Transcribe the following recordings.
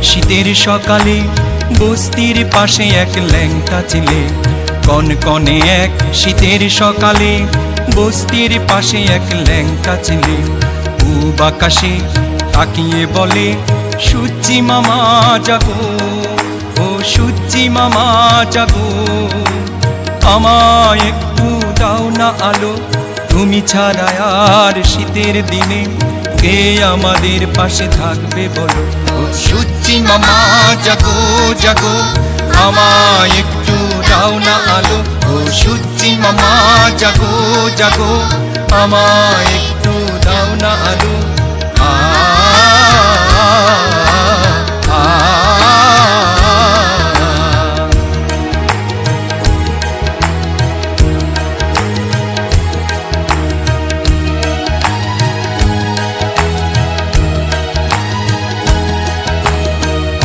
শীতের সকালে বস্তির পাশে এক ল্যাংটা ছেলে, কনকনে এক শীতের সকালে বস্তির পাশে এক ল্যাংটা ছেলে পূব আকাশে তাকিয়ে বলে, সূর্যি মামা জাগো, ও সূর্যি মামা জাগো, আমায় একটু দাও না আলো, তুমি ছাড়া আর শীতের দিনে কে আমাদের পাশে থাকবে বলো। ও সূর্যি মামা জাগো জাগো, আমায় একটু দাও না আলো, ও সূর্যি মামা জাগো জাগো, আমায় একটু দাও না আলো।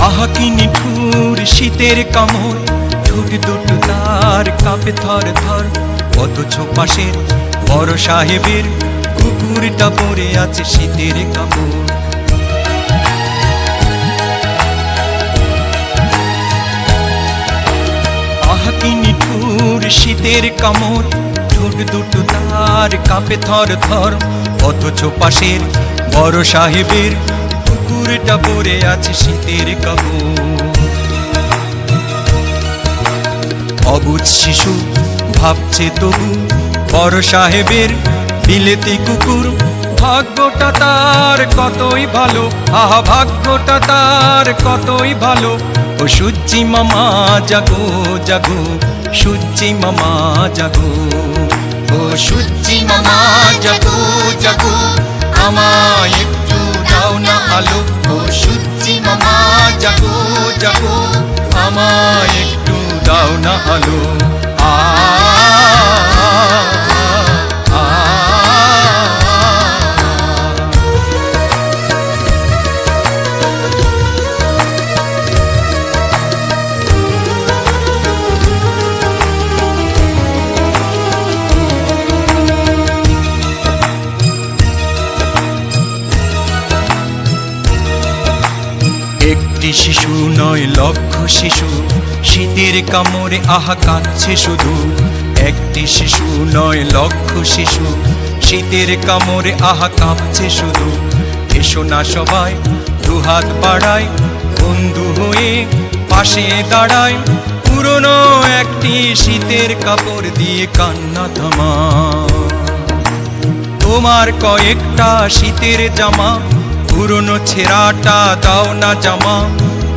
আহা কি নিঠুর শীতের কামড়, ঠোঁট দুটো তার কাঁপে থর থর, অথচ পাশের বড় সাহেবের কুকুরটা পড়ে আছে শীতের কামড়। আহা কি নিঠুর শীতের কামড়, ঠোঁট দুটো তার কাঁপে থর থর, অথচ পাশের বড় সাহেবের কুকুরটা পড়ে আছে শীতের কামড়। অবুঝ শিশু ভাবছে তবু বড় সাহেবের বিলেতি কুকুর ভাগ্যটা তার কতই ভালো, আহা ভাগ্যটা তার কতই ভালো। ও সূর্যি মামা জাগো জাগো, সূর্যি মামা জাগো, ও সূর্যি মামা জাগো জাগো, আমায় একটু দাও না আলো, ও সূর্যি মামা জাগো জাগো, আমায় একটু দাও না আলো। একটি শিশু নয় লক্ষ শিশু শীতের কামড়ে আহা কাঁদছে শুধু, একটি শিশু নয় লক্ষ শিশু শীতের কামড়ে আহা কাঁপছে শুধু। এসো না সবাই দুহাত বাড়াই, বন্ধু হয়ে পাশে দাঁড়াই, পুরনো একটি শীতের কাপড় দিয়ে কান্না থামা। তোমার কয়েকটা শীতের জামা, পুরনো ছেঁড়াটা দাও না জামা,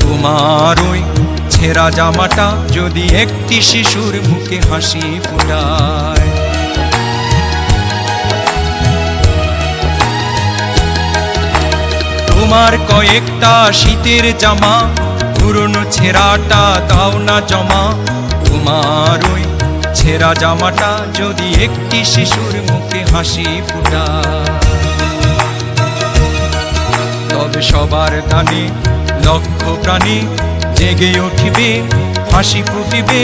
তোমার ওই ছেঁড়া জামাটা যদি একটি শিশুর মুখে হাসি ফোটায়। তোমার কয়েকটা শীতের জামা, পুরনো ছেঁড়াটা দাও না জমা, তোমার ওই ছেঁড়া জামাটা যদি একটি শিশুর মুখে হাসি ফোটায়। তবে সবার দানে লক্ষ প্রাণী জেগে উঠিবে, হাসি ফুটিবে,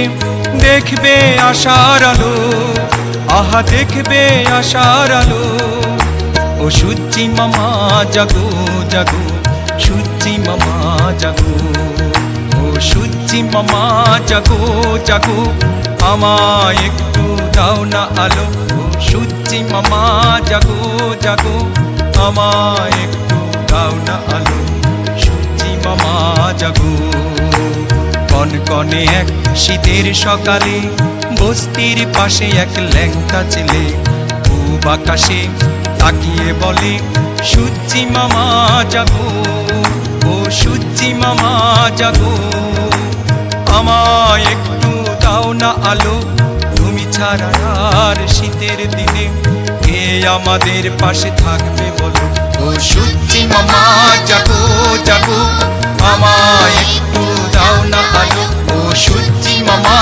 দেখবে আশার আলো, আহা দেখবে আশার আলো। ও সূর্যি মামা জাগো জাগো, সূর্যি মামা জাগো, ও সূর্যি মামা জাগো জাগো, আমায় একটু দাও না আলো, ও সূর্যি মামা জাগো জাগো, আমায় একটু দাও না আলো, সূর্যি মামা জাগো। কনকনে এক শীতের সকালে বস্তির পাশে এক ল্যাংটা ছেলে পূব আকাশে তাকিয়ে বলে, সূর্যি মামা জাগো, ও সূর্যি মামা জাগো, আমায় একটু দাও না আলো, তুমি ছাড়া আর শীতের দিনে কে আমাদের পাশে থাকবে বলো। ও সূর্যি মামা জাগো জাগো, আমায় একটু দাও না আলো, ও সূর্যি মামা